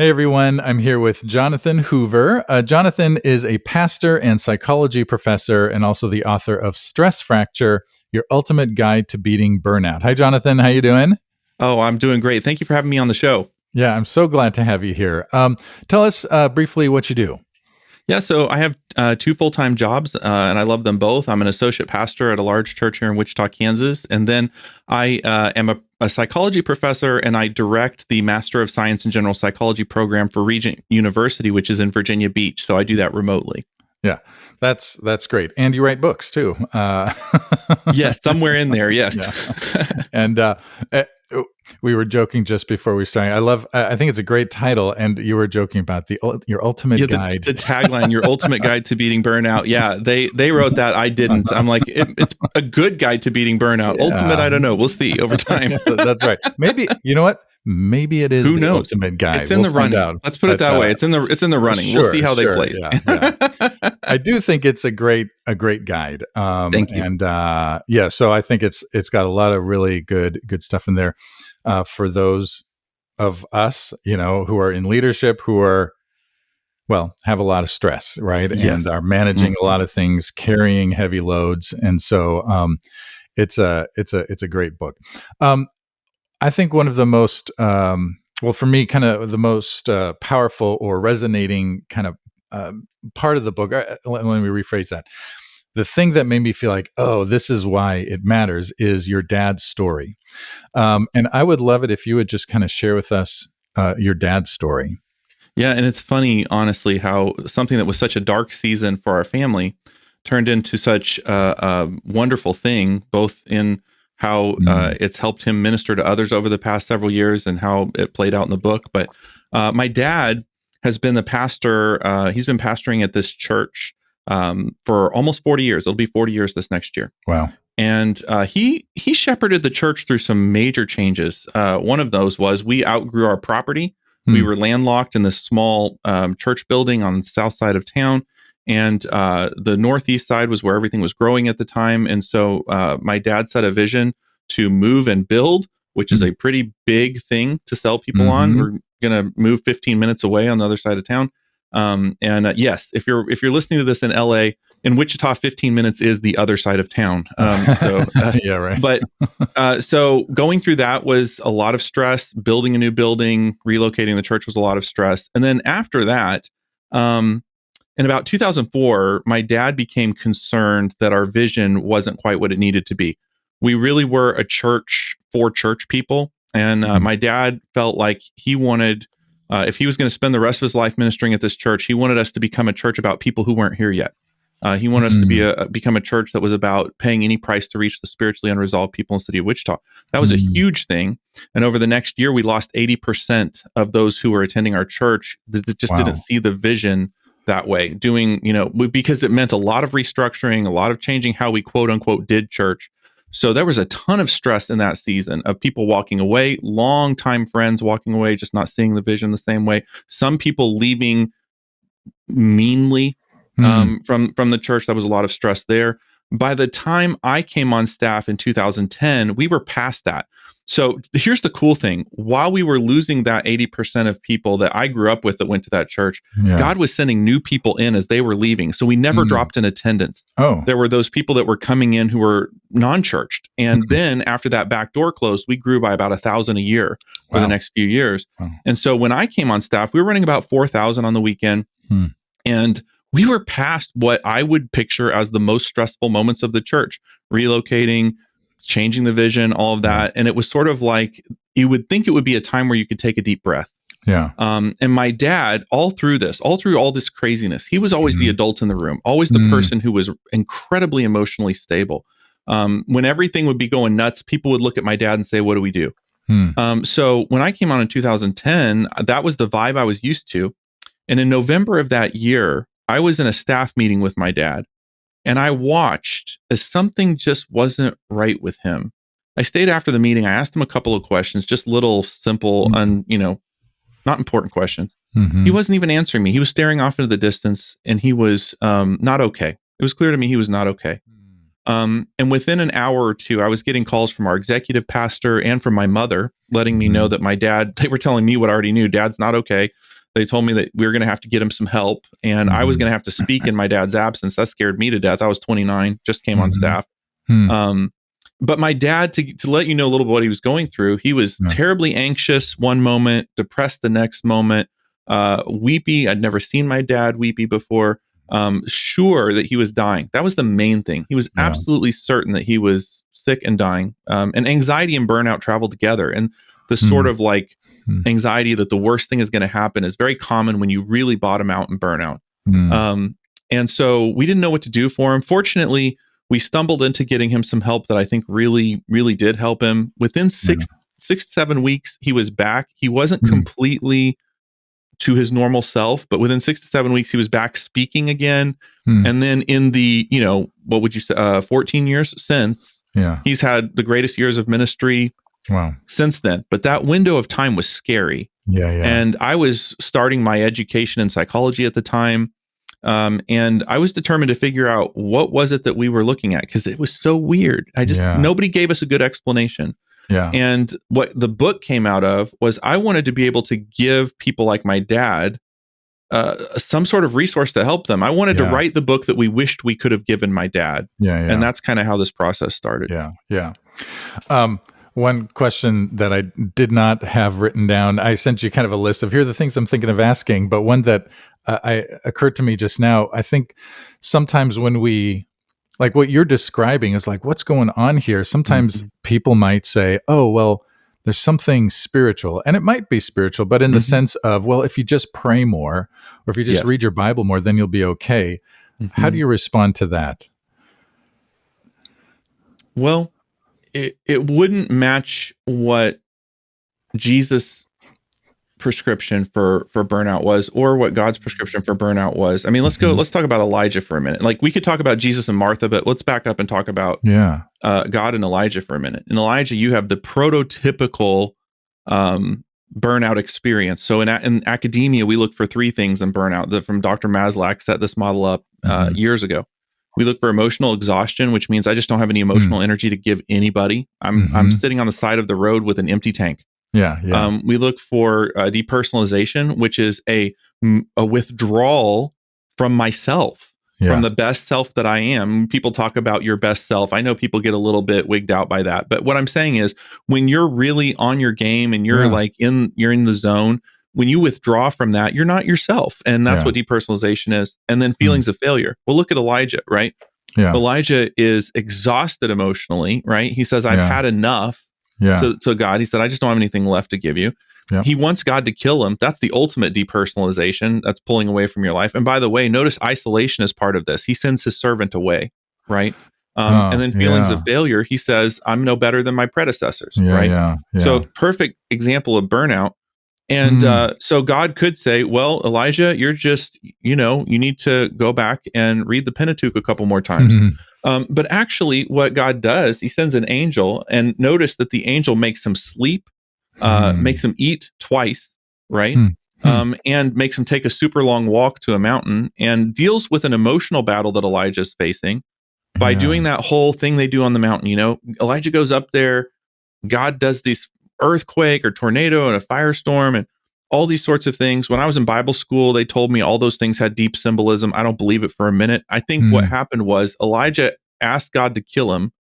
Hey everyone, I'm here with Jonathan Hoover. Jonathan is a pastor and psychology professor and also the author of Stress Fracture, Your Ultimate Guide to Beating Burnout. Hi Jonathan, how you doing? Oh, I'm doing great. Thank you for having me on the show. Yeah, I'm so glad to have you here. Tell us briefly what you do. Yeah, so I have two full-time jobs, and I love them both. I'm an associate pastor at a large church here in Wichita, Kansas, and then I am a psychology professor, and I direct the Master of Science in General Psychology program for Regent University, which is in Virginia Beach. So I do that remotely. Yeah, that's great. And you write books too. Yes, somewhere in there. Yes. Yeah. And uh, we were joking just before we started. I think it's a great title. And you were joking about your ultimate Yeah, guide. the tagline, your ultimate guide to beating burnout. Yeah, they wrote that. I didn't. I'm like, it's a good guide to beating burnout. Ultimate, Yeah. I don't know. We'll see over time. That's right. Maybe, you know what? Maybe it is Who the knows? ultimate guide. It's in We'll the find running. out. Let's put it that way. It's in the running. We'll see how they place. Yeah. I do think it's a great guide. Thank you. And yeah, so I think it's got a lot of really good stuff in there for those of us, who are in leadership, who are have a lot of stress, right? Yes. And are managing a lot of things, carrying heavy loads, and so it's a great book. I think one of the most, for me, kind of the most powerful or resonating kind of part of the book, let me rephrase that. The thing that made me feel like, oh, this is why it matters is your dad's story. And I would love it if you would just kind of share with us your dad's story. Yeah, and it's funny, honestly, how something that was such a dark season for our family turned into such a wonderful thing, both in how it's helped him minister to others over the past several years and how it played out in the book. But my dad has been the pastor. He's been pastoring at this church for almost 40 years. It'll be 40 years this next year. Wow. And he shepherded the church through some major changes. One of those was we outgrew our property. We were landlocked in this small church building on the south side of town. And the northeast side was where everything was growing at the time. And so my dad set a vision to move and build, which is a pretty big thing to sell people on. We're going to move 15 minutes away on the other side of town. Yes, if you're listening to this in LA, in Wichita, 15 minutes is the other side of town. Yeah, right. But so going through that was a lot of stress. Building a new building, relocating the church was a lot of stress. And then after that, in about 2004, my dad became concerned that our vision wasn't quite what it needed to be. We really were a church for church people. And my dad felt like he wanted, if he was going to spend the rest of his life ministering at this church, he wanted us to become a church about people who weren't here yet. He wanted us to become a church that was about paying any price to reach the spiritually unresolved people in the city of Wichita. That was a huge thing. And over the next year, we lost 80% of those who were attending our church that just didn't see the vision that way, because it meant a lot of restructuring, a lot of changing how we quote unquote did church. So there was a ton of stress in that season of people walking away, longtime friends walking away, just not seeing the vision the same way. Some people leaving meanly from the church. That was a lot of stress there. By the time I came on staff in 2010, we were past that. So here's the cool thing. While we were losing that 80% of people that I grew up with that went to that church, God was sending new people in as they were leaving. So we never dropped in attendance. Oh, there were those people that were coming in who were non-churched. And then after that back door closed, we grew by about 1,000 a year for the next few years. And so when I came on staff, we were running about 4,000 on the weekend. And we were past what I would picture as the most stressful moments of the church, relocating, changing the vision, all of that. And it was sort of like, you would think it would be a time where you could take a deep breath. Yeah. And my dad, all through all this craziness, he was always the adult in the room, always the person who was incredibly emotionally stable. When everything would be going nuts, people would look at my dad and say, what do we do? So when I came on in 2010, that was the vibe I was used to. And in November of that year, I was in a staff meeting with my dad, and I watched as something just wasn't right with him. I stayed after the meeting. I asked him a couple of questions, just little simple, not important questions. He wasn't even answering me. He was staring off into the distance, and he was not okay. It was clear to me he was not okay. And within an hour or two, I was getting calls from our executive pastor and from my mother, letting me know that my dad, they were telling me what I already knew. Dad's not okay. They told me that we were going to have to get him some help, and I was going to have to speak in my dad's absence. That scared me to death. I was 29, just came on staff. But my dad, to let you know a little bit what he was going through, he was terribly anxious one moment, depressed the next moment, weepy. I'd never seen my dad weepy before. Sure that he was dying. That was the main thing. He was absolutely certain that he was sick and dying. And anxiety and burnout travel together. And the sort of like anxiety that the worst thing is going to happen is very common when you really bottom out and burnout. And so we didn't know what to do for him. Fortunately, we stumbled into getting him some help that I think really, really did help him. Within 7 weeks, he was back. He wasn't completely to his normal self, but within 6 to 7 weeks, he was back speaking again. And then in the, what would you say, 14 years since, he's had the greatest years of ministry since then. But that window of time was scary. And I was starting my education in psychology at the time. And I was determined to figure out what was it that we were looking at, because it was so weird. Nobody gave us a good explanation. And what the book came out of was I wanted to be able to give people like my dad some sort of resource to help them. I wanted to write the book that we wished we could have given my dad. And that's kind of how this process started. One question that I did not have written down, I sent you kind of a list of here are the things I'm thinking of asking, but one that occurred to me just now, I think sometimes when we, like what you're describing is like, what's going on here? Sometimes people might say, oh, well, there's something spiritual, and it might be spiritual, but in the sense of, well, if you just pray more, or if you just read your Bible more, then you'll be okay. How do you respond to that? Well, it wouldn't match what Jesus' prescription for burnout was, or what God's prescription for burnout was. I mean, let's talk about Elijah for a minute. Like, we could talk about Jesus and Martha, but let's back up and talk about God and Elijah for a minute. In Elijah, you have the prototypical burnout experience. So in academia, we look for three things in burnout that from Dr. Maslach set this model up years ago. We look for emotional exhaustion, which means I just don't have any emotional energy to give anybody. I'm sitting on the side of the road with an empty tank. We look for depersonalization, which is a withdrawal from myself, from the best self that I am. People talk about your best self. I know people get a little bit wigged out by that, but what I'm saying is, when you're really on your game and you're you're in the zone, when you withdraw from that, you're not yourself. And that's what depersonalization is. And then feelings of failure. Well, look at Elijah, right? Elijah is exhausted emotionally, right? He says, I've had enough to God. He said, I just don't have anything left to give you. He wants God to kill him. That's the ultimate depersonalization. That's pulling away from your life. And by the way, notice isolation is part of this. He sends his servant away, right? And then feelings of failure. He says, I'm no better than my predecessors, right? So perfect example of burnout. And so God could say, well, Elijah, you're just, you need to go back and read the Pentateuch a couple more times. But actually what God does, he sends an angel, and notice that the angel makes him sleep, makes him eat twice, right? And makes him take a super long walk to a mountain, and deals with an emotional battle that Elijah's facing by doing that whole thing they do on the mountain. Elijah goes up there, God does these earthquake or tornado and a firestorm and all these sorts of things. When I was in Bible school, they told me all those things had deep symbolism. I don't believe it for a minute. I think what happened was Elijah asked God to kill him.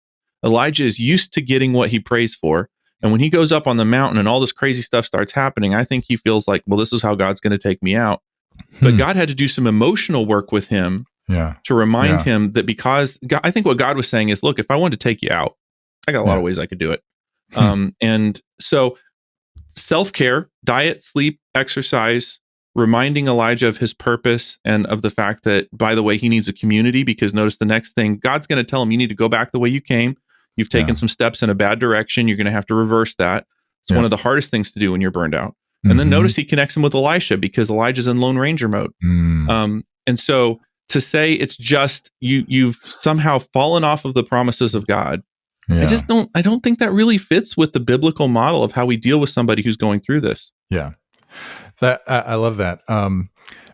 Elijah is used to getting what he prays for. And when he goes up on the mountain and all this crazy stuff starts happening, I think he feels like, well, this is how God's going to take me out. But God had to do some emotional work with him to remind him that, because God, I think what God was saying is, look, if I wanted to take you out, I got a lot of ways I could do it. And so self-care, diet, sleep, exercise, reminding Elijah of his purpose and of the fact that, by the way, he needs a community, because notice the next thing, God's going to tell him, you need to go back the way you came. You've taken some steps in a bad direction. You're going to have to reverse that. It's one of the hardest things to do when you're burned out. And then notice he connects him with Elisha, because Elijah's in Lone Ranger mode. And so to say it's just you've somehow fallen off of the promises of God, I don't think that really fits with the biblical model of how we deal with somebody who's going through this. That I love that.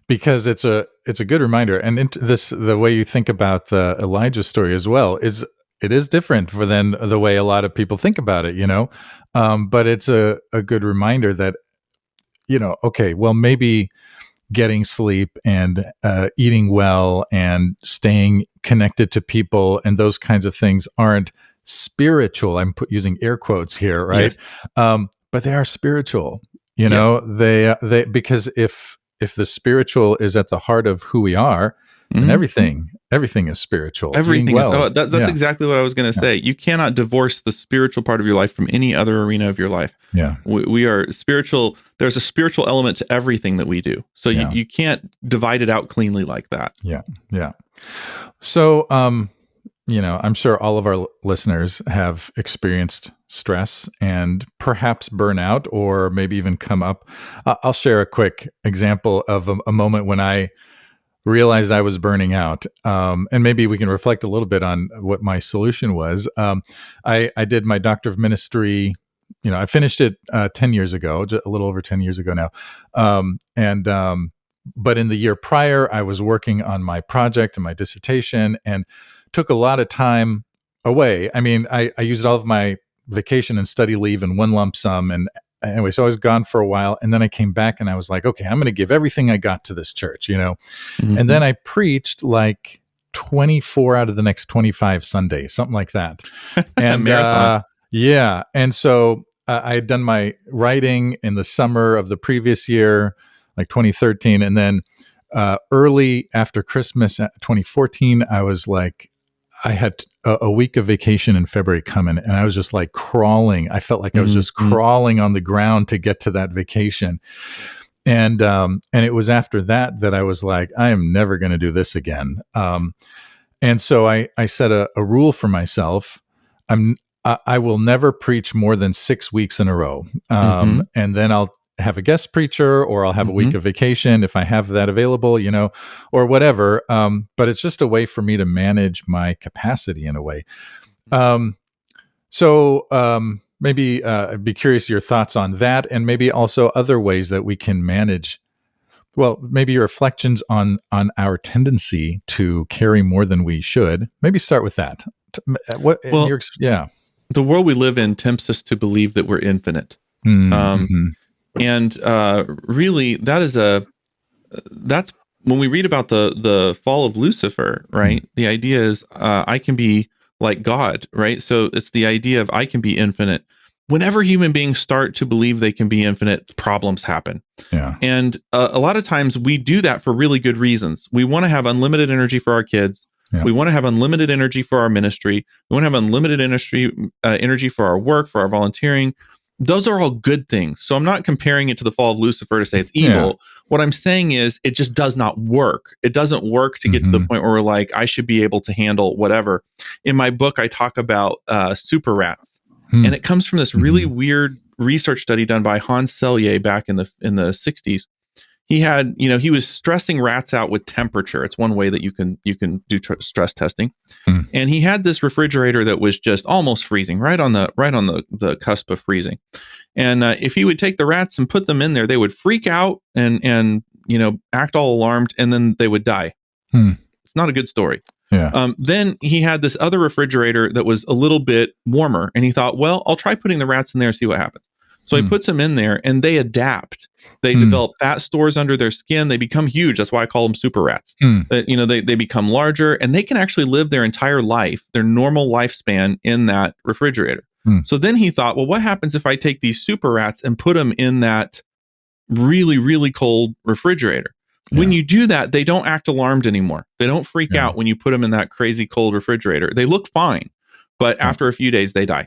Because it's a good reminder. And the way you think about the Elijah story as well is, it is different for than the way a lot of people think about it, but it's a good reminder that, okay, well, maybe getting sleep and eating well and staying connected to people and those kinds of things aren't spiritual. I'm using air quotes here, right? Yes. But they are spiritual. Yes. They because if the spiritual is at the heart of who we are, then everything is spiritual. Eating Everything is. well Oh, is, that's exactly what I was going to say. You cannot divorce the spiritual part of your life from any other arena of your life. yeah, We are spiritual. There's a spiritual element to everything that we do. So yeah, you can't divide it out cleanly like that. yeah, yeah. So, I'm sure all of our listeners have experienced stress and perhaps burnout, or maybe even come up. I'll share a quick example of a moment when I realized I was burning out. And maybe we can reflect a little bit on what my solution was. I did my Doctor of Ministry. I finished it 10 years ago, a little over 10 years ago now. But in the year prior, I was working on my project and my dissertation and took a lot of time away. I mean, I used all of my vacation and study leave in one lump sum. And anyway, so I was gone for a while. And then I came back and I was like, okay, I'm going to give everything I got to this church, And then I preached like 24 out of the next 25 Sundays, something like that. And Marathon. yeah. And so I had done my writing in the summer of the previous year, like 2013. And then early after Christmas 2014, I was like, I had a week of vacation in February coming, and I was just like crawling. I felt like I was just crawling on the ground to get to that vacation. And it was after that I was like, I am never going to do this again. And so I set a rule for myself. I will never preach more than 6 weeks in a row. And then I'll have a guest preacher, or I'll have a week of vacation if I have that available, or whatever. But it's just a way for me to manage my capacity in a way. So maybe I'd be curious your thoughts on that, and maybe also other ways that we can manage. Well, maybe your reflections on our tendency to carry more than we should. Maybe start with that. Yeah. The world we live in tempts us to believe that we're infinite. And really, that's when we read about the fall of Lucifer, right? The idea is I can be like God, right? So it's the idea of I can be infinite. Whenever human beings start to believe they can be infinite, problems happen. Yeah. And a lot of times we do that for really good reasons. We want to have unlimited energy for our kids. Yeah. We want to have unlimited energy for our ministry. We want to have unlimited energy for our work, for our volunteering. Those are all good things. So I'm not comparing it to the fall of Lucifer to say it's evil. Yeah. What I'm saying is it just does not work. It doesn't work to get to the point where we're like, I should be able to handle whatever. In my book, I talk about super rats. And it comes from this really weird research study done by Hans Selye back in the 60s. He had, he was stressing rats out with temperature. It's one way that you can do stress testing. And he had this refrigerator that was just almost freezing, right on the cusp of freezing. And if he would take the rats and put them in there, they would freak out and act all alarmed, and then they would die. It's not a good story. Yeah. Then he had this other refrigerator that was a little bit warmer, and he thought, well, I'll try putting the rats in there and see what happens. So he puts them in there, and they adapt. They develop fat stores under their skin. They become huge. That's why I call them super rats. They become larger, and they can actually live their entire life, their normal lifespan, in that refrigerator. So then he thought, well, what happens if I take these super rats and put them in that really, really cold refrigerator? Yeah. When you do that, they don't act alarmed anymore. They don't freak out when you put them in that crazy cold refrigerator. They look fine, but after a few days, they die.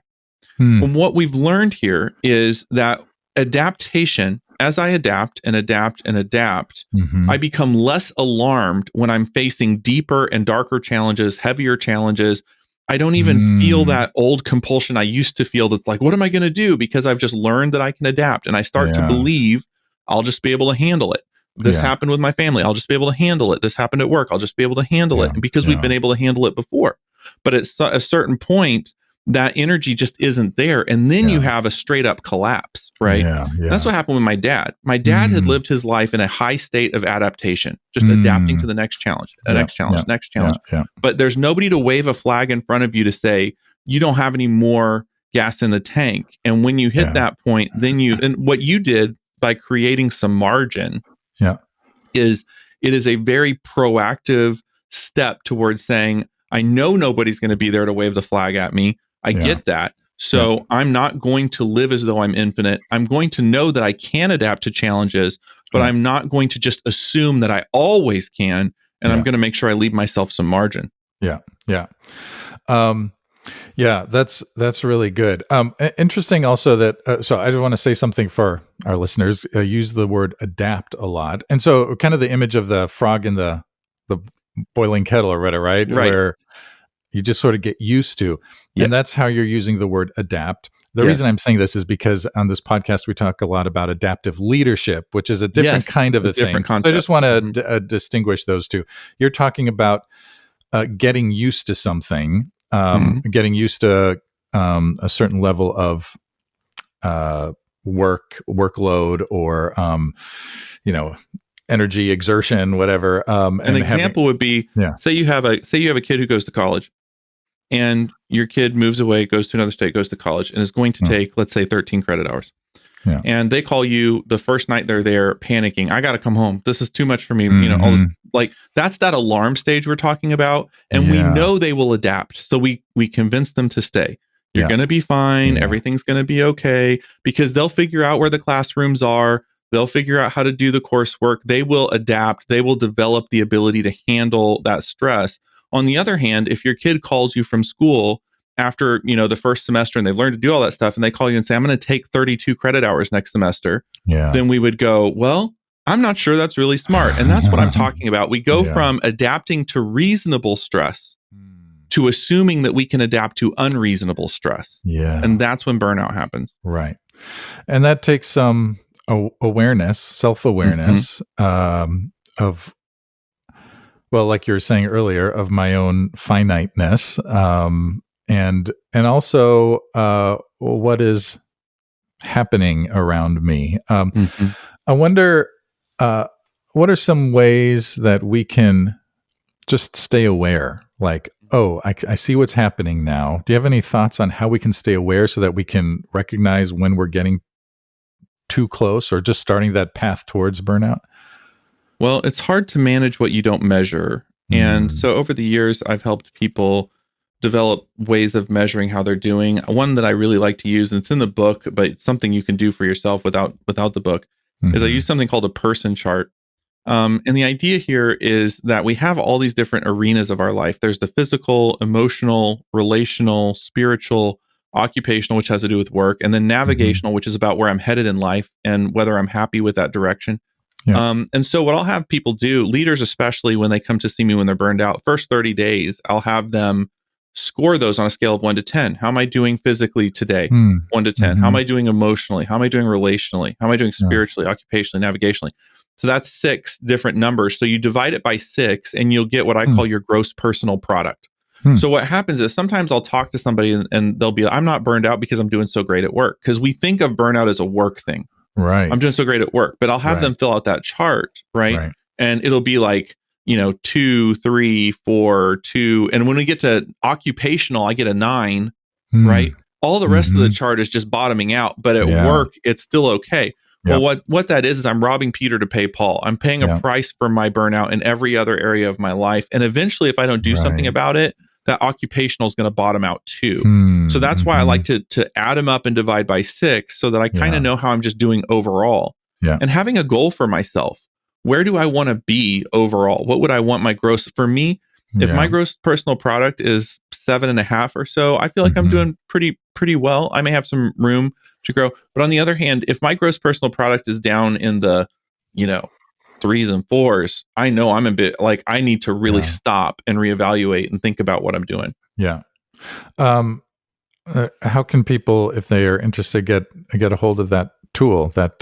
And what we've learned here is that adaptation, as I adapt and adapt and adapt, I become less alarmed when I'm facing deeper and darker challenges, heavier challenges. I don't even feel that old compulsion I used to feel that's like, what am I going to do? Because I've just learned that I can adapt, and I start to believe I'll just be able to handle it. This happened with my family. I'll just be able to handle it. This happened at work. I'll just be able to handle it. And because we've been able to handle it before. But at a certain point, that energy just isn't there. And then you have a straight up collapse, right? Yeah. That's what happened with my dad. My dad had lived his life in a high state of adaptation, just adapting to the next challenge, next challenge. Yeah. But there's nobody to wave a flag in front of you to say, you don't have any more gas in the tank. And when you hit that point, then and what you did by creating some margin is it is a very proactive step towards saying, I know nobody's going to be there to wave the flag at me. I get that. So I'm not going to live as though I'm infinite. I'm going to know that I can adapt to challenges, but I'm not going to just assume that I always can. And I'm going to make sure I leave myself some margin. Yeah. That's really good. Interesting also that, so I just want to say something for our listeners, use the word adapt a lot. And so kind of the image of the frog in the boiling kettle or whatever, right? Where you just sort of get used to. And that's how you're using the word adapt. The reason I'm saying this is because on this podcast, we talk a lot about adaptive leadership, which is a different kind of a thing. Concept. So I just want to distinguish those two. You're talking about getting used to something, getting used to a certain level of workload or, energy exertion, whatever. An example would be, say you have a kid who goes to college, and your kid moves away, goes to another state, goes to college, and is going to take, let's say, 13 credit hours. Yeah. And they call you the first night they're there panicking. I got to come home. This is too much for me. All this, like, that's that alarm stage we're talking about. And we know they will adapt. So we convince them to stay. You're going to be fine. Everything's going to be okay, because they'll figure out where the classrooms are. They'll figure out how to do the coursework. They will adapt. They will develop the ability to handle that stress. On the other hand, if your kid calls you from school after, the first semester and they've learned to do all that stuff, and they call you and say, I'm going to take 32 credit hours next semester, then we would go, well, I'm not sure that's really smart. And that's what I'm talking about. We go from adapting to reasonable stress to assuming that we can adapt to unreasonable stress. Yeah. And that's when burnout happens. Right. And that takes some awareness, self-awareness of, well, like you were saying earlier, of my own finiteness, and also what is happening around me. I wonder, what are some ways that we can just stay aware? Like, I see what's happening now. Do you have any thoughts on how we can stay aware so that we can recognize when we're getting too close or just starting that path towards burnout? Well, it's hard to manage what you don't measure. And so over the years, I've helped people develop ways of measuring how they're doing. One that I really like to use, and it's in the book, but it's something you can do for yourself without the book, is I use something called a person chart. And the idea here is that we have all these different arenas of our life. There's the physical, emotional, relational, spiritual, occupational, which has to do with work, and then navigational, which is about where I'm headed in life and whether I'm happy with that direction. And so what I'll have people do, leaders especially, when they come to see me when they're burned out, first 30 days, I'll have them score those on a scale of 1 to 10. How am I doing physically today? 1 to 10. How am I doing emotionally? How am I doing relationally? How am I doing spiritually, occupationally, navigationally? So that's 6 different numbers. So you divide it by 6 and you'll get what I call your gross personal product. So what happens is sometimes I'll talk to somebody and they'll be like, I'm not burned out because I'm doing so great at work. Because we think of burnout as a work thing. Right. I'm doing so great at work, but I'll have them fill out that chart, right? And it'll be like, 2, 3, 4, 2. And when we get to occupational, I get a 9, right? All the rest of the chart is just bottoming out, but at work, it's still okay. Well, what that is I'm robbing Peter to pay Paul. I'm paying a price for my burnout in every other area of my life. And eventually, if I don't do something about it, that occupational is going to bottom out too. So that's why I like to add them up and divide by 6 so that I kind of know how I'm just doing overall. And having a goal for myself. Where do I want to be overall? What would I want my gross for me? If my gross personal product is 7.5 or so, I feel like I'm doing pretty well. I may have some room to grow. But on the other hand, if my gross personal product is down in the, 3s and 4s, I know I'm a bit like I need to really stop and reevaluate and think about what I'm doing. Yeah. How can people, if they are interested, get a hold of that tool, that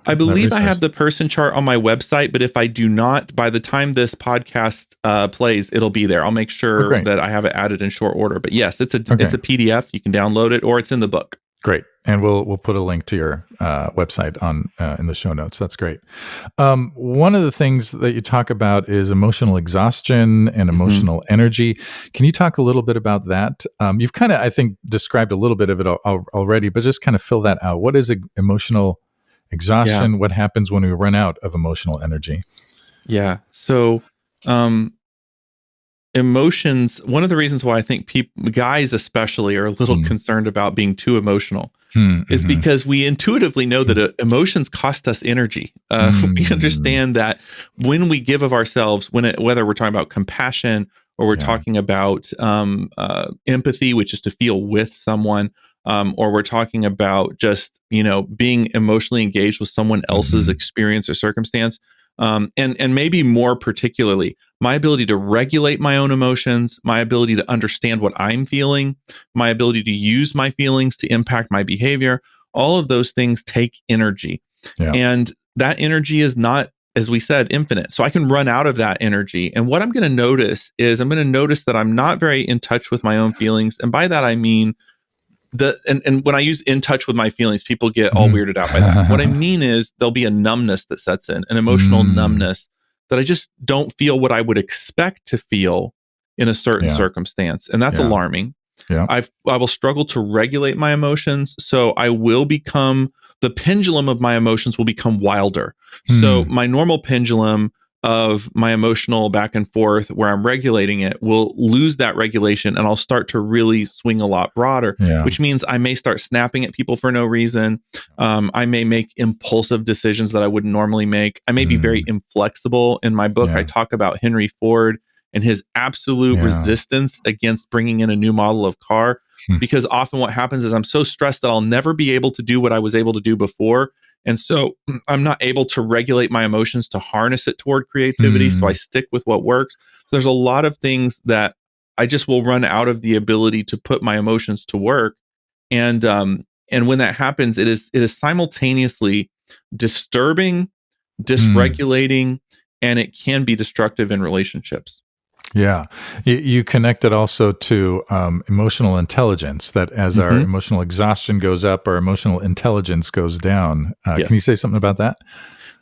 I believe I resource? have the person chart on my website, but if I do not, by the time this podcast plays, it'll be there. I'll make Oh, sure great. that I have it added in short order. But yes, it's Okay. a PDF. You can download it, or it's in the book. Great. And we'll put a link to your website on in the show notes. That's great. One of the things that you talk about is emotional exhaustion and Mhm. emotional energy. Can you talk a little bit about that? You've kind of, I think, described a little bit of it already, but just kind of fill that out. What is emotional Yeah, exhaustion? What happens when we run out of emotional energy? yeah. So, um, emotions. One of the reasons why I think people, guys especially, are a little Mm. concerned about being too emotional is Mm-hmm. because we intuitively know that emotions cost us energy. We Mm. understand that when we give of ourselves, whether we're talking about compassion or we're Yeah. talking about empathy, which is to feel with someone, or we're talking about just being emotionally engaged with someone else's Mm-hmm. experience or circumstance, and maybe more particularly, my ability to regulate my own emotions, my ability to understand what I'm feeling, my ability to use my feelings to impact my behavior, all of those things take energy. Yeah. And that energy is not, as we said, infinite. So I can run out of that energy. And what I'm going to notice is I'm going to notice that I'm not very in touch with my own feelings. And by that, I mean, and when I use in touch with my feelings, people get all weirded out by that. What I Mm-hmm. mean is there'll be a numbness that sets in, an emotional Mm. numbness that I just don't feel what I would expect to feel in a certain Yeah. circumstance. And that's Yeah. alarming. Yeah. I will struggle to regulate my emotions. So I will become, the pendulum of my emotions will become wilder. So Hmm. my normal pendulum of my emotional back and forth where I'm regulating it will lose that regulation, and I'll start to really swing a lot broader, Yeah. which means I may start snapping at people for no reason. I may make impulsive decisions that I wouldn't normally make. I may be very Mm. inflexible. In my book, I Yeah. talk about Henry Ford and his absolute Yeah. resistance against bringing in a new model of car. Hmm. Because often what happens is I'm so stressed that I'll never be able to do what I was able to do before. And so I'm not able to regulate my emotions to harness it toward creativity. So I Hmm. stick with what works. So there's a lot of things that I just will run out of the ability to put my emotions to work. And when that happens, it is simultaneously disturbing, Hmm. dysregulating, and it can be destructive in relationships. Yeah. You connect it also to emotional intelligence, that as our Hmm. emotional exhaustion goes up, our emotional intelligence goes down. Can you Yes. say something about that?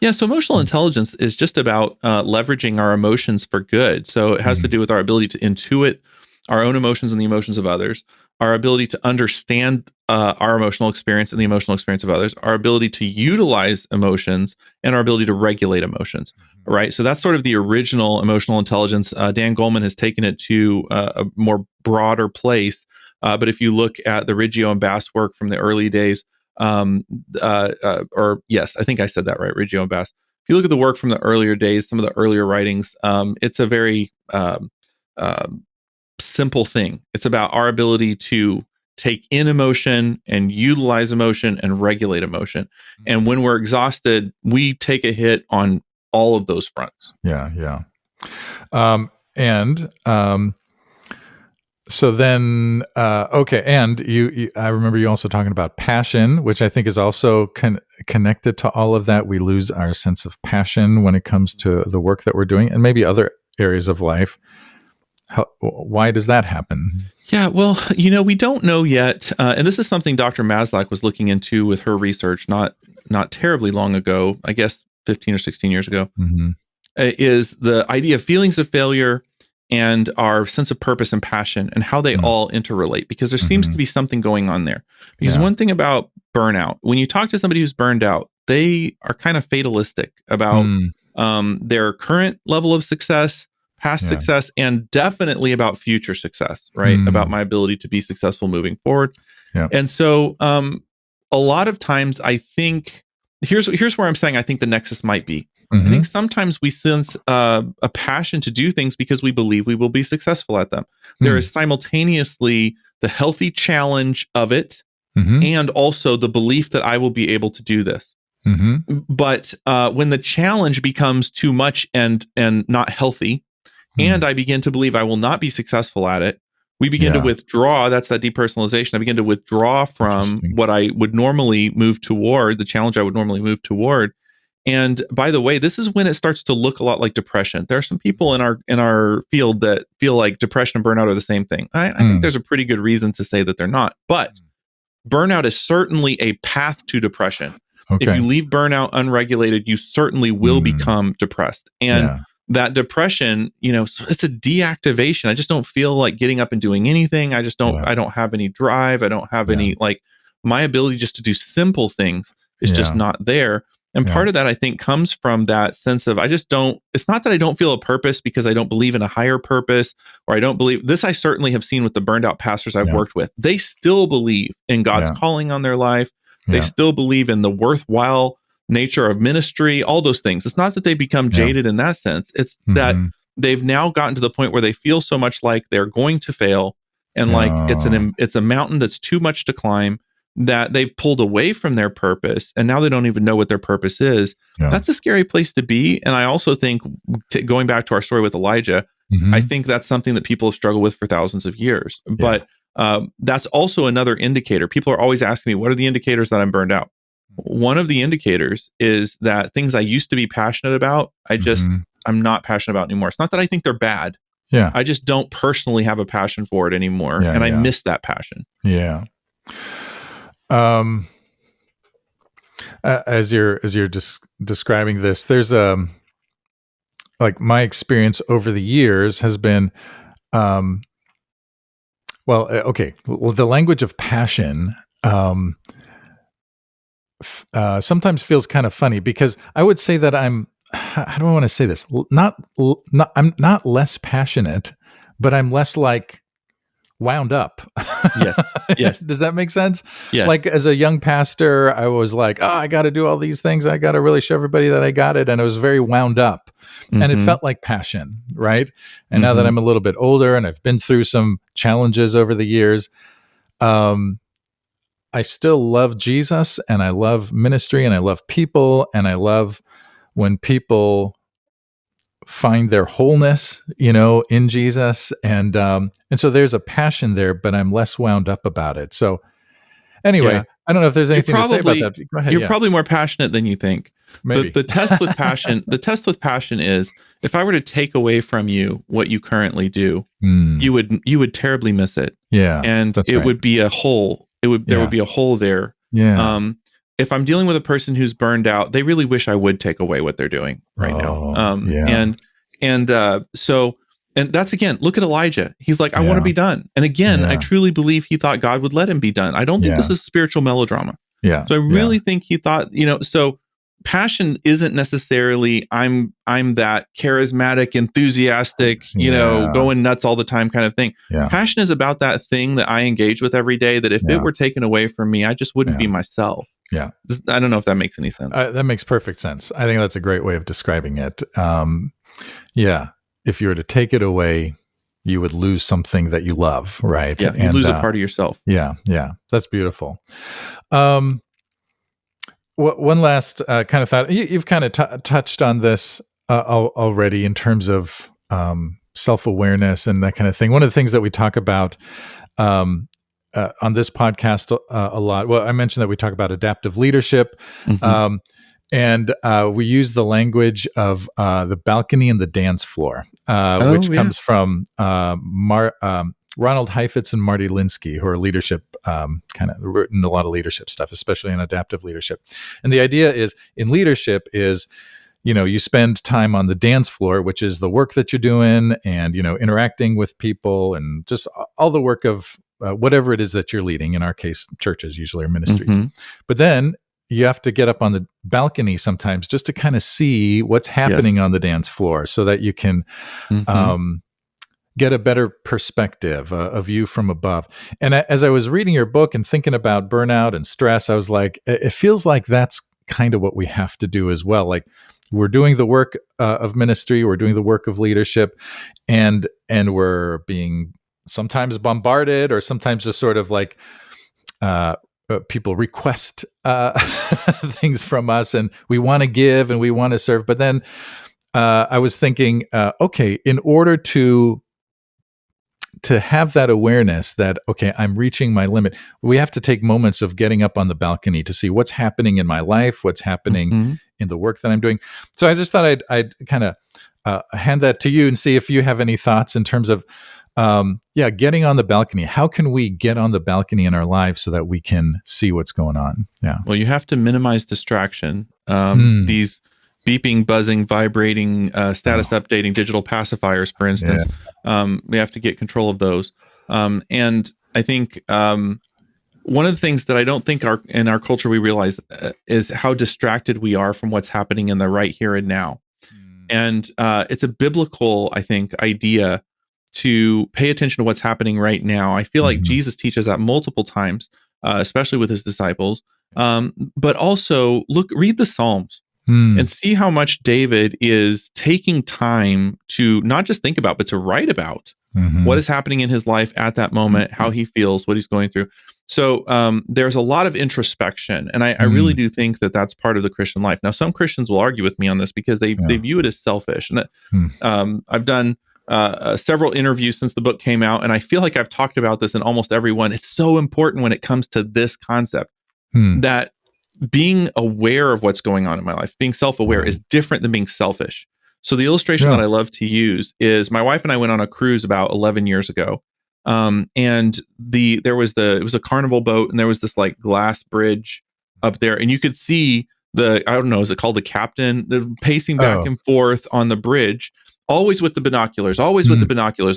Yeah, so emotional intelligence is just about leveraging our emotions for good. So it has to Mm. do with our ability to intuit our own emotions and the emotions of others, our ability to understand our emotional experience and the emotional experience of others, our ability to utilize emotions, and our ability to regulate emotions. Right. So that's sort of the original emotional intelligence. Dan Goleman has taken it to a more broader place. But if you look at the Riggio and Bass work from the early days, um, or yes, I think I said that right, Reggio and Bass. If you look at the work from the earlier days, some of the earlier writings, it's a very um, simple thing. It's about our ability to take in emotion and utilize emotion and regulate emotion. And when we're exhausted, we take a hit on all of those fronts. Yeah. Yeah. And so then, okay. And I remember you also talking about passion, which I think is also connected to all of that. We lose our sense of passion when it comes to the work that we're doing, and maybe other areas of life. Why does that happen? Yeah, well, we don't know yet, and this is something Dr. Maslach was looking into with her research not terribly long ago, I guess 15 or 16 years ago. Hmm. Is the idea of feelings of failure and our sense of purpose and passion and how they all interrelate, because there seems to Mm-hmm. be something going on there. Because Yeah. one thing about burnout, when you talk to somebody who's burned out, they are kind of fatalistic about Mm. their current level of success, past Yeah. success, and definitely about future success, right? About Mm. my ability to be successful moving forward. Yeah. And so a lot of times I think here's where I'm saying I think the nexus might be. I think Hmm. sometimes we sense a passion to do things because we believe we will be successful at them. There Mm. is simultaneously the healthy challenge of it Hmm. and also the belief that I will be able to do this. Hmm. But when the challenge becomes too much and not healthy, Mm. and I begin to believe I will not be successful at it, We begin to withdraw. That's that depersonalization. I begin to withdraw from what I would normally move toward, the challenge I would normally move toward. And by the way, this is when it starts to look a lot like depression. There are some people in our field that feel like depression and burnout are the same thing. I think there's a pretty good reason to say that they're not. But burnout is certainly a path to depression. If you leave burnout unregulated, you certainly will become depressed. And that depression, it's a deactivation. I just don't feel like getting up and doing anything. I don't have any drive. I don't have any, my ability just to do simple things is just not there. And part of that, I think, comes from that sense of it's not that I don't feel a purpose because I don't believe in a higher purpose, or I don't believe this. I certainly have seen with the burned out pastors I've worked with. They still believe in God's calling on their life. They still believe in the worthwhile nature of ministry, all those things. It's not that they become jaded in that sense. It's that they've now gotten to the point where they feel so much like they're going to fail, and like it's a mountain that's too much to climb, that they've pulled away from their purpose, and now they don't even know what their purpose is. That's a scary place to be. And I also think, going back to our story with Elijah, I think that's something that people have struggled with for thousands of years. But that's also another indicator. People are always asking me, what are the indicators that I'm burned out? One of the indicators is that things I used to be passionate about, I'm not passionate about anymore. It's not that I think they're bad. I just don't personally have a passion for it anymore. And I miss that passion. As you're describing this, there's like my experience over the years has been, the language of passion sometimes feels kind of funny, because I would say that how do I want to say this? I'm not less passionate, but I'm less like wound up. Yes. Does that make sense? Yes. Like, as a young pastor, I was like, I got to do all these things. I got to really show everybody that I got it. And I was very wound up, and it felt like passion. Right. And now that I'm a little bit older and I've been through some challenges over the years, I still love Jesus, and I love ministry, and I love people, and I love when people find their wholeness, in Jesus. And so there's a passion there, but I'm less wound up about it. So anyway, I don't know if there's anything to say about that. Go ahead. You're probably more passionate than you think. Maybe. The test with passion, is, if I were to take away from you what you currently do, you would terribly miss it. And it would be a hole. There would be a hole there. If I'm dealing with a person who's burned out, they really wish I would take away what they're doing right now. And that's, again, look at Elijah. He's like, I want to be done. And again, I truly believe he thought God would let him be done. I don't think this is spiritual melodrama. So I really think he thought, so passion isn't necessarily I'm that charismatic, enthusiastic, going nuts all the time kind of thing. Passion is about that thing that I engage with every day, that if it were taken away from me, I just wouldn't be myself. I don't know if that makes any sense. That makes perfect sense. I think that's a great way of describing it. If you were to take it away, you would lose something that you love, right? You lose a part of yourself. That's beautiful. One last kind of thought. You've kind of touched on this already in terms of self-awareness and that kind of thing. One of the things that we talk about on this podcast a lot, well, I mentioned that we talk about adaptive leadership, and we use the language of the balcony and the dance floor, which comes from Ronald Heifetz and Marty Linsky, who are leadership, kind of written a lot of leadership stuff, especially in adaptive leadership. And the idea is, in leadership is, you spend time on the dance floor, which is the work that you're doing, and, interacting with people, and just all the work of whatever it is that you're leading. In our case, churches usually, or ministries. But then you have to get up on the balcony sometimes just to kind of see what's happening on the dance floor, so that you can get a better perspective, a view from above. And as I was reading your book and thinking about burnout and stress, I was like, it feels like that's kind of what we have to do as well. Like, we're doing the work of ministry, we're doing the work of leadership, and we're being sometimes bombarded, or sometimes just sort of like people request things from us, and we want to give and we want to serve. But then I was thinking, okay, in order to to have that awareness that, okay, I'm reaching my limit. We have to take moments of getting up on the balcony to see what's happening in my life, what's happening Mm-hmm. in the work that I'm doing. So I just thought I'd kind of hand that to you and see if you have any thoughts in terms of, getting on the balcony. How can we get on the balcony in our lives so that we can see what's going on? Yeah. Well, you have to minimize distraction. Mm. These beeping, buzzing, vibrating, status updating digital pacifiers, for Yeah. instance, we have to get control of those. And I think one of the things that I don't think in our culture we realize is how distracted we are from what's happening in the right here and now. And it's a biblical, I think, idea to pay attention to what's happening right now. I feel like Jesus teaches that multiple times, especially with his disciples. But also read the Psalms and see how much David is taking time to not just think about, but to write about what is happening in his life at that moment, how he feels, what he's going through. So there's a lot of introspection, and I really do think that that's part of the Christian life. Now, some Christians will argue with me on this because they view it as selfish. And I've done several interviews since the book came out, and I feel like I've talked about this in almost every one. It's so important when it comes to this concept that being aware of what's going on in my life, being self-aware is different than being selfish. So the illustration that I love to use is my wife and I went on a cruise about 11 years ago. And it was a Carnival boat, and there was this like glass bridge up there, and you could see I don't know, is it called the captain? They're pacing back and forth on the bridge, always with the binoculars,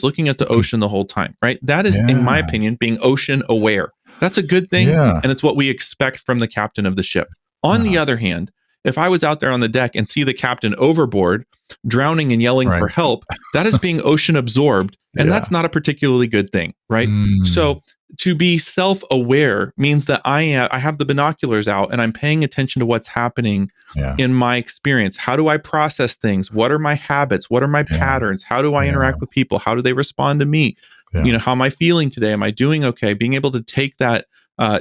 looking at the ocean the whole time, right? That is, in my opinion, being ocean aware. That's a good thing. And it's what we expect from the captain of the ship. On the other hand, if I was out there on the deck and see the captain overboard, drowning and yelling for help, that is being ocean absorbed. And that's not a particularly good thing, right? So to be self-aware means that I have the binoculars out and I'm paying attention to what's happening in my experience. How do I process things? What are my habits? What are my patterns? How do I interact with people? How do they respond to me? How am I feeling today? Am I doing okay? Being able to take that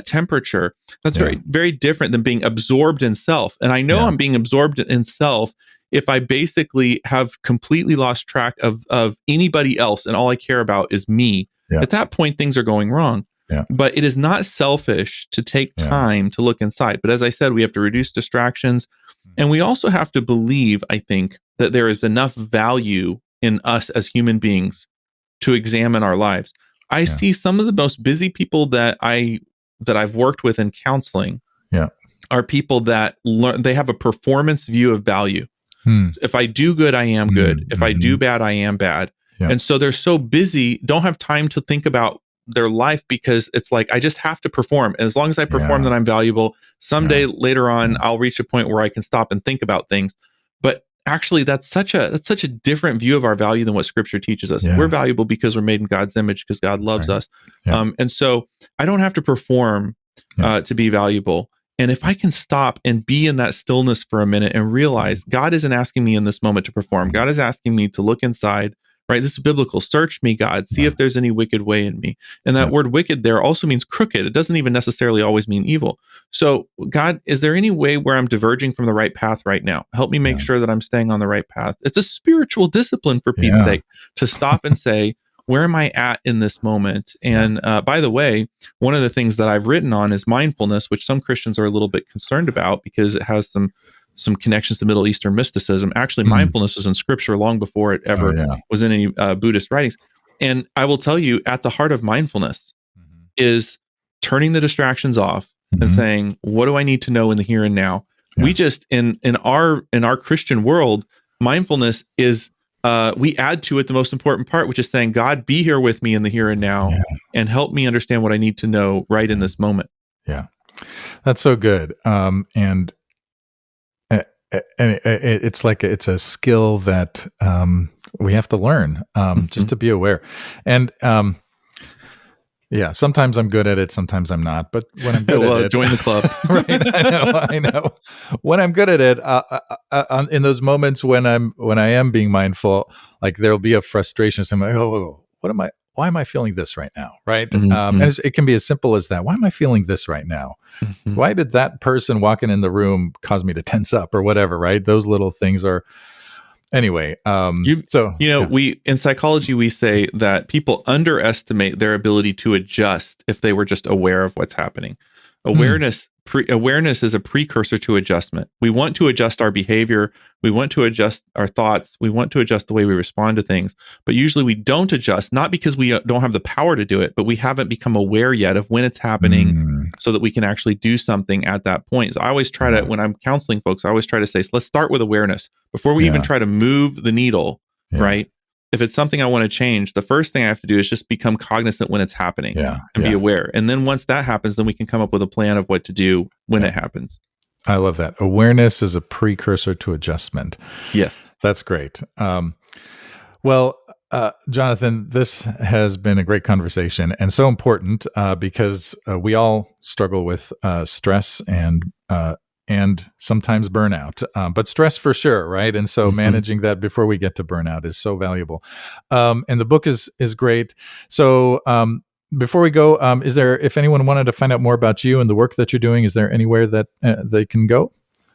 temperature, that's very, very different than being absorbed in self. And I know I'm being absorbed in self if I basically have completely lost track of anybody else and all I care about is me. At that point, things are going wrong. But it is not selfish to take time to look inside. But as I said, we have to reduce distractions. And we also have to believe, I think, that there is enough value in us as human beings to examine our lives. I see some of the most busy people that I've worked with in counseling are people that learn, they have a performance view of value. If I do good, I am good. If I do bad, I am bad. And so they're so busy, don't have time to think about their life because it's like, I just have to perform. And as long as I perform, then I'm valuable. Someday later on, I'll reach a point where I can stop and think about things. But actually, that's such a different view of our value than what Scripture teaches us. We're valuable because we're made in God's image, because God loves us. And so I don't have to perform to be valuable. And if I can stop and be in that stillness for a minute and realize God isn't asking me in this moment to perform, God is asking me to look inside, right? This is biblical. Search me, God. See if there's any wicked way in me. And that word wicked there also means crooked. It doesn't even necessarily always mean evil. So God, is there any way where I'm diverging from the right path right now? Help me make sure that I'm staying on the right path. It's a spiritual discipline, for Pete's sake, to stop and say, where am I at in this moment? And by the way, one of the things that I've written on is mindfulness, which some Christians are a little bit concerned about because it has some connections to Middle Eastern mysticism. Actually, mindfulness is in Scripture long before it ever was in any Buddhist writings. And I will tell you, at the heart of mindfulness is turning the distractions off and saying, what do I need to know in the here and now? We just, in our Christian world, mindfulness is, we add to it the most important part, which is saying, God, be here with me in the here and now and help me understand what I need to know right in this moment. Yeah, that's so good. And it's like it's a skill that we have to learn just to be aware. And sometimes I'm good at it, sometimes I'm not. But when I'm good at it, join the club. Right? I know. When I'm good at it, in those moments when I am being mindful, like there'll be a frustration. So I'm like, why am I feeling this right now? Right. And it can be as simple as that. Why am I feeling this right now? Why did that person walking in the room cause me to tense up or whatever? Right. Those little things are, Anyway, You so you know, yeah. we in psychology we say that people underestimate their ability to adjust if they were just aware of what's happening. Hmm. Awareness is a precursor to adjustment. We want to adjust our behavior, we want to adjust our thoughts, we want to adjust the way we respond to things, but usually we don't adjust not because we don't have the power to do it, but we haven't become aware yet of when it's happening Mm, so that we can actually do something at that point. So I always try to yeah, when I'm counseling folks, I always try to say, let's start with awareness before we even yeah, try to move the needle, yeah, right? If it's something I want to change, the first thing I have to do is just become cognizant when it's happening yeah, and be yeah, aware. And then once that happens, then we can come up with a plan of what to do when yeah. it happens. I love that. Awareness is a precursor to adjustment. Yes. That's great. Well, Jonathan, this has been a great conversation and so important because we all struggle with stress and sometimes burnout, but stress for sure, right? And so Mhm. managing that before we get to burnout is so valuable. And the book is great. So before we go, is there, if anyone wanted to find out more about you and the work that you're doing, is there anywhere that they can go?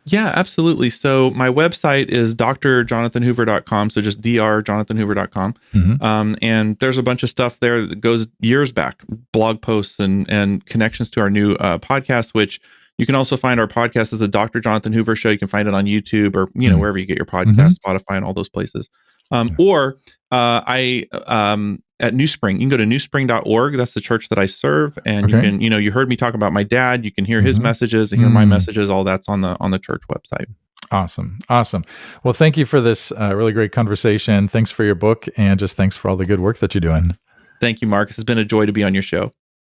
Yeah, absolutely. So my website is drjonathanhoover.com. So just drjonathanhoover.com. Hmm. And there's a bunch of stuff there that goes years back, blog posts and connections to our new podcast, which you can also find our podcast as the Dr. Jonathan Hoover Show. You can find it on YouTube or, wherever you get your Hmm. podcast, Spotify and all those places. Yeah. Or I at Newspring. You can go to newspring.org. That's the church that I serve. And you Okay. can, you heard me talk about my dad. You can hear his Hmm. messages and hear my Mm. messages. All that's on the church website. Awesome. Awesome. Well, thank you for this really great conversation. Thanks for your book and just thanks for all the good work that you're doing. Thank you, Marcus. It's been a joy to be on your show.